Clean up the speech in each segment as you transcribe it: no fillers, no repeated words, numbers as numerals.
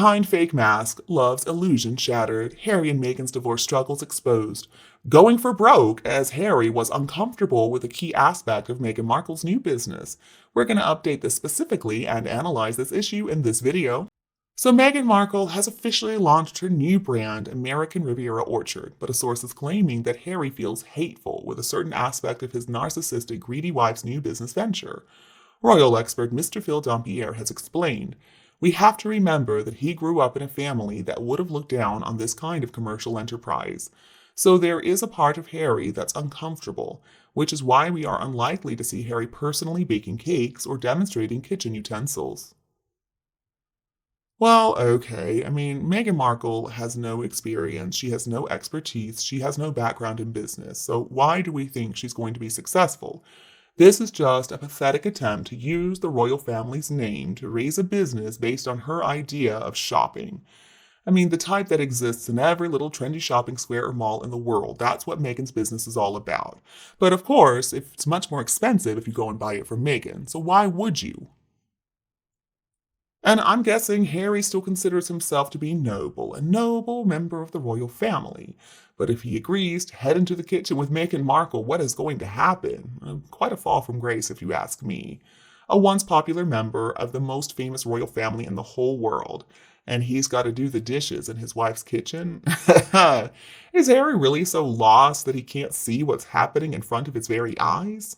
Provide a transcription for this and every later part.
Behind fake mask, love's illusion shattered, Harry and Meghan's divorce struggles exposed. Going for broke as Harry was uncomfortable with a key aspect of Meghan Markle's new business. We're going to update this specifically and analyze this issue in this video. So Meghan Markle has officially launched her new brand, American Riviera Orchard, but a source is claiming that Harry feels hateful with a certain aspect of his narcissistic, greedy wife's new business venture. Royal expert Mr. Phil Dampier has explained, "We have to remember that he grew up in a family that would have looked down on this kind of commercial enterprise. So there is a part of Harry that's uncomfortable, which is why we are unlikely to see Harry personally baking cakes or demonstrating kitchen utensils." Well, okay. Meghan Markle has no experience. She has no expertise. She has no background in business. So why do we think she's going to be successful? This is just a pathetic attempt to use the royal family's name to raise a business based on her idea of shopping. The type that exists in every little trendy shopping square or mall in the world. That's what Meghan's business is all about. But of course, it's much more expensive if you go and buy it from Meghan. So why would you? And I'm guessing Harry still considers himself to be noble, a noble member of the royal family. But if he agrees to head into the kitchen with Meghan Markle, what is going to happen? Quite a fall from grace, if you ask me. A once popular member of the most famous royal family in the whole world, and he's got to do the dishes in his wife's kitchen? Is Harry really so lost that he can't see what's happening in front of his very eyes?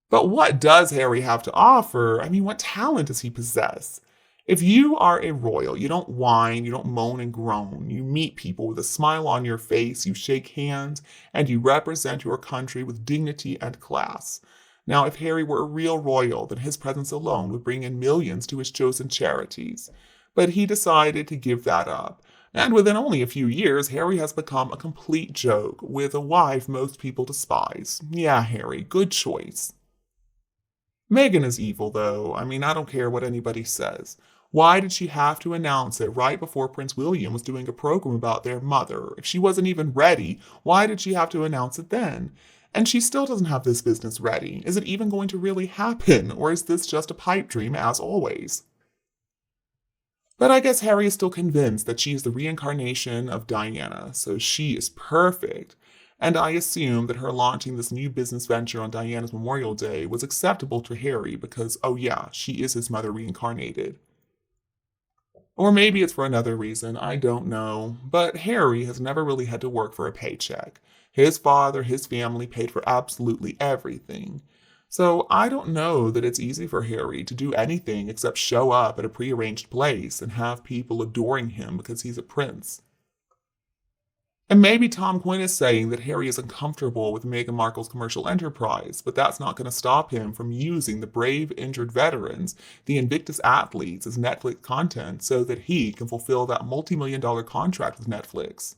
But what does Harry have to offer? What talent does he possess? If you are a royal, you don't whine, you don't moan and groan. You meet people with a smile on your face, you shake hands, and you represent your country with dignity and class. Now, if Harry were a real royal, then his presence alone would bring in millions to his chosen charities. But he decided to give that up. And within only a few years, Harry has become a complete joke, with a wife most people despise. Yeah, Harry, good choice. Meghan is evil, though. I don't care what anybody says. Why did she have to announce it right before Prince William was doing a program about their mother? If she wasn't even ready, why did she have to announce it then? And she still doesn't have this business ready. Is it even going to really happen, or is this just a pipe dream as always? But I guess Harry is still convinced that she is the reincarnation of Diana, so she is perfect. And I assume that her launching this new business venture on Diana's Memorial Day was acceptable to Harry because, oh yeah, she is his mother reincarnated. Or maybe it's for another reason, I don't know. But Harry has never really had to work for a paycheck. His father, his family paid for absolutely everything. So I don't know that it's easy for Harry to do anything except show up at a prearranged place and have people adoring him because he's a prince. And maybe Tom Quinn is saying that Harry is uncomfortable with Meghan Markle's commercial enterprise, but that's not going to stop him from using the brave injured veterans, the Invictus athletes, as Netflix content so that he can fulfill that multi-million-dollar contract with Netflix.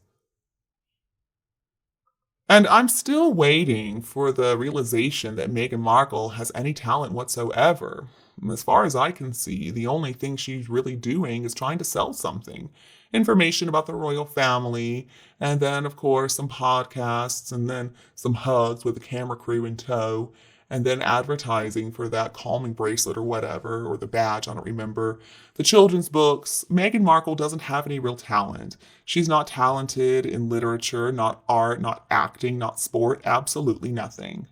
And I'm still waiting for the realization that Meghan Markle has any talent whatsoever. As far as I can see, the only thing she's really doing is trying to sell something. Information about the royal family, and then, of course, some podcasts, and then some hugs with a camera crew in tow, and then advertising for that calming bracelet or whatever, or the badge, I don't remember. The children's books. Meghan Markle doesn't have any real talent. She's not talented in literature, not art, not acting, not sport, absolutely nothing.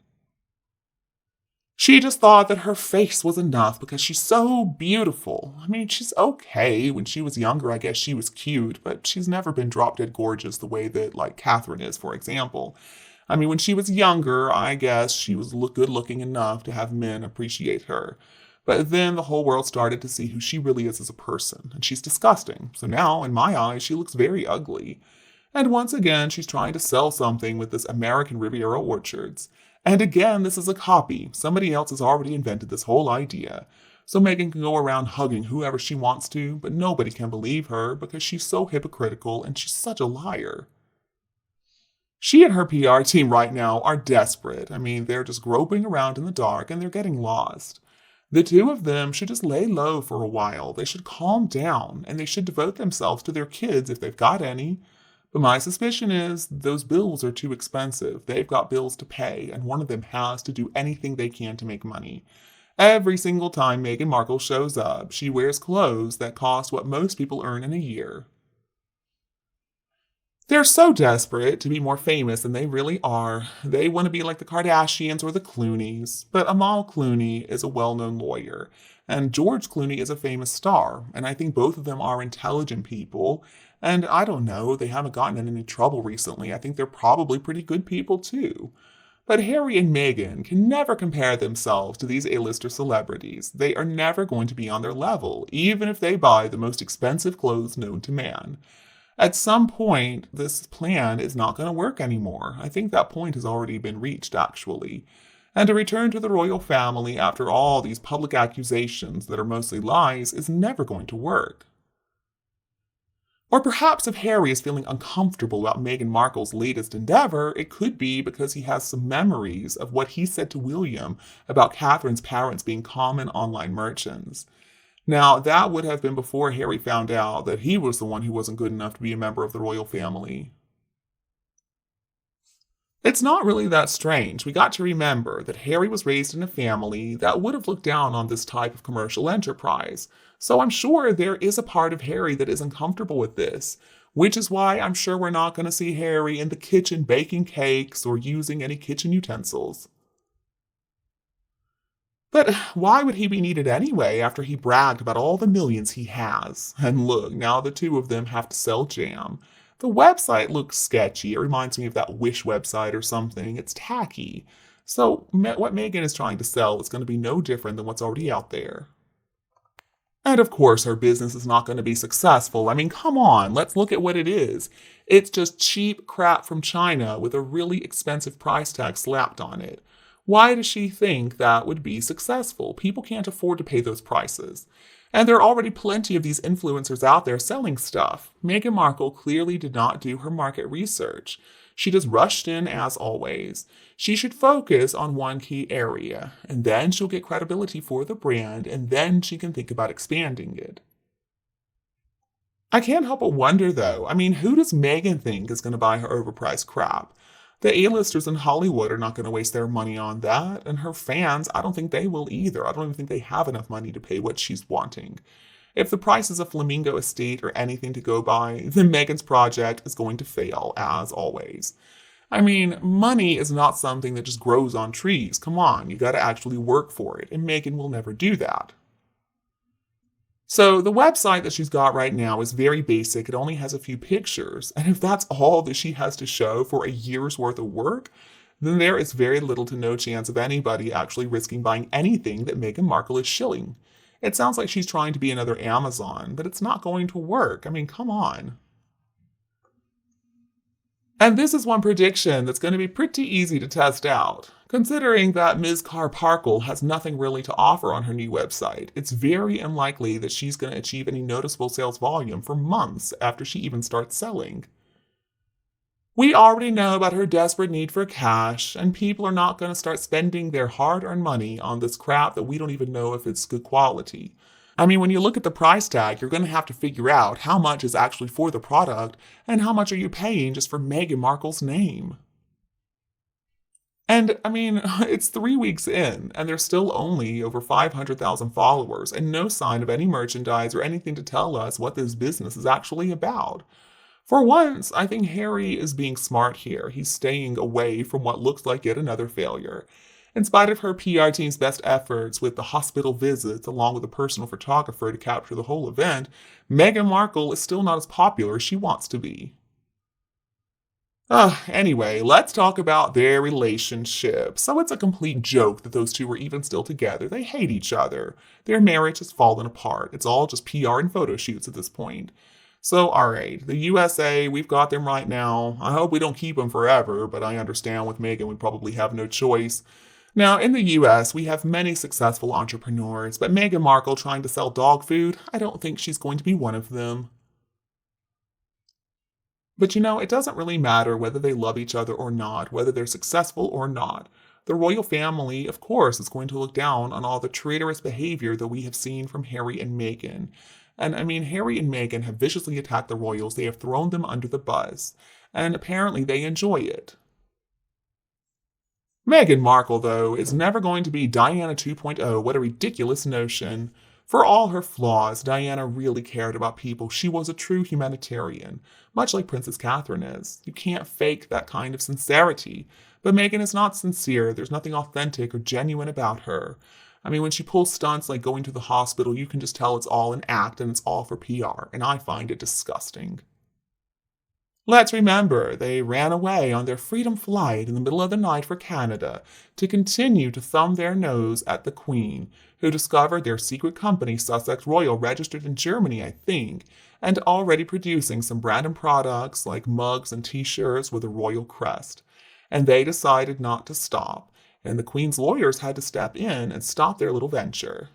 She just thought that her face was enough because she's so beautiful. She's okay. When she was younger, I guess she was cute, but she's never been drop dead gorgeous the way that, like, Catherine is, for example. When she was younger, I guess she was good looking enough to have men appreciate her. But then the whole world started to see who she really is as a person, and she's disgusting. So now, in my eyes, she looks very ugly. And once again, she's trying to sell something with this American Riviera Orchards. And again, this is a copy. Somebody else has already invented this whole idea. So Meghan can go around hugging whoever she wants to, but nobody can believe her because she's so hypocritical and she's such a liar. She and her PR team right now are desperate. They're just groping around in the dark and they're getting lost. The two of them should just lay low for a while. They should calm down and they should devote themselves to their kids if they've got any. But my suspicion is those bills are too expensive. They've got bills to pay, and one of them has to do anything they can to make money. Every single time Meghan Markle shows up, she wears clothes that cost what most people earn in a year. They're so desperate to be more famous than they really are. They want to be like the Kardashians or the Clooneys. But Amal Clooney is a well known lawyer, and George Clooney is a famous star. And I think both of them are intelligent people. And I don't know, they haven't gotten in any trouble recently. I think they're probably pretty good people too. But Harry and Meghan can never compare themselves to these A-lister celebrities. They are never going to be on their level, even if they buy the most expensive clothes known to man. At some point, this plan is not going to work anymore. I think that point has already been reached, actually. And a return to the royal family after all these public accusations that are mostly lies is never going to work. Or perhaps if Harry is feeling uncomfortable about Meghan Markle's latest endeavor, it could be because he has some memories of what he said to William about Catherine's parents being common online merchants. Now, that would have been before Harry found out that he was the one who wasn't good enough to be a member of the royal family. It's not really that strange. We got to remember that Harry was raised in a family that would have looked down on this type of commercial enterprise. So I'm sure there is a part of Harry that isn't comfortable with this, which is why I'm sure we're not going to see Harry in the kitchen baking cakes or using any kitchen utensils. But why would he be needed anyway after he bragged about all the millions he has? And look, now the two of them have to sell jam. The website looks sketchy. It reminds me of that Wish website or something. It's tacky. So what Meghan is trying to sell is going to be no different than what's already out there. And of course, her business is not going to be successful. I mean, come on, let's look at what it is. It's just cheap crap from China with a really expensive price tag slapped on it. Why does she think that would be successful? People can't afford to pay those prices. And there are already plenty of these influencers out there selling stuff. Meghan Markle clearly did not do her market research. She just rushed in as always. She should focus on one key area, and then she'll get credibility for the brand, and then she can think about expanding it. I can't help but wonder though, I mean, who does Meghan think is going to buy her overpriced crap? The A-listers in Hollywood are not going to waste their money on that, and her fans, I don't think they will either. I don't even think they have enough money to pay what she's wanting. If the price is a Flamingo estate or anything to go by, then Meghan's project is going to fail, as always. I mean, money is not something that just grows on trees. Come on, you gotta actually work for it, and Meghan will never do that. So the website that she's got right now is very basic. It only has a few pictures. And if that's all that she has to show for a year's worth of work, then there is very little to no chance of anybody actually risking buying anything that Meghan Markle is shilling. It sounds like she's trying to be another Amazon, but it's not going to work. I mean, come on. And this is one prediction that's going to be pretty easy to test out. Considering that Ms. Carr-Parkle has nothing really to offer on her new website, it's very unlikely that she's going to achieve any noticeable sales volume for months after she even starts selling. We already know about her desperate need for cash, and people are not going to start spending their hard-earned money on this crap that we don't even know if it's good quality. I mean, when you look at the price tag, you're going to have to figure out how much is actually for the product and how much are you paying just for Meghan Markle's name. And I mean, it's 3 weeks in, and there's still only over 500,000 followers, and no sign of any merchandise or anything to tell us what this business is actually about. For once, I think Harry is being smart here. He's staying away from what looks like yet another failure. In spite of her PR team's best efforts with the hospital visits, along with a personal photographer to capture the whole event, Meghan Markle is still not as popular as she wants to be. Anyway, let's talk about their relationship. So it's a complete joke that those two are even still together. They hate each other. Their marriage has fallen apart. It's all just PR and photo shoots at this point. So, alright, the USA, we've got them right now. I hope we don't keep them forever, but I understand with Meghan we probably have no choice. Now, in the US, we have many successful entrepreneurs, but Meghan Markle trying to sell dog food, I don't think she's going to be one of them. But it doesn't really matter whether they love each other or not, whether they're successful or not. The royal family, of course, is going to look down on all the traitorous behavior that we have seen from Harry and Meghan. And I mean, Harry and Meghan have viciously attacked the royals. They have thrown them under the bus. And apparently they enjoy it. Meghan Markle, though, is never going to be Diana 2.0. What a ridiculous notion. For all her flaws, Diana really cared about people. She was a true humanitarian, much like Princess Catherine is. You can't fake that kind of sincerity. But Meghan is not sincere. There's nothing authentic or genuine about her. I mean, when she pulls stunts like going to the hospital, you can just tell it's all an act and it's all for PR, and I find it disgusting. Let's remember, they ran away on their freedom flight in the middle of the night for Canada to continue to thumb their nose at the Queen, who discovered their secret company, Sussex Royal, registered in Germany, I think, and already producing some branded products like mugs and t-shirts with a royal crest. And they decided not to stop, and the Queen's lawyers had to step in and stop their little venture.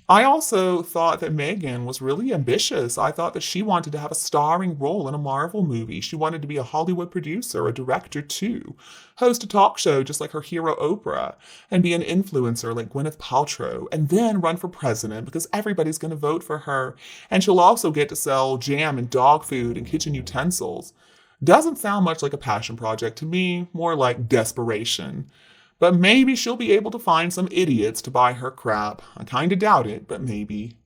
I also thought that Meghan was really ambitious. I thought that she wanted to have a starring role in a Marvel movie. She wanted to be a Hollywood producer, a director too, host a talk show just like her hero Oprah, and be an influencer like Gwyneth Paltrow, and then run for president because everybody's going to vote for her. And she'll also get to sell jam and dog food and kitchen utensils. Doesn't sound much like a passion project to me, more like desperation. But maybe she'll be able to find some idiots to buy her crap. I kinda doubt it, but maybe.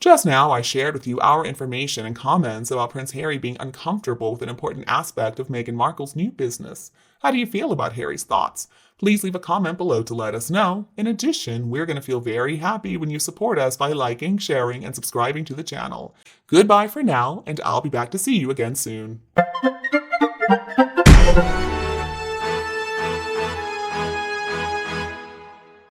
Just now, I shared with you our information and comments about Prince Harry being uncomfortable with an important aspect of Meghan Markle's new business. How do you feel about Harry's thoughts? Please leave a comment below to let us know. In addition, we're going to feel very happy when you support us by liking, sharing, and subscribing to the channel. Goodbye for now, and I'll be back to see you again soon.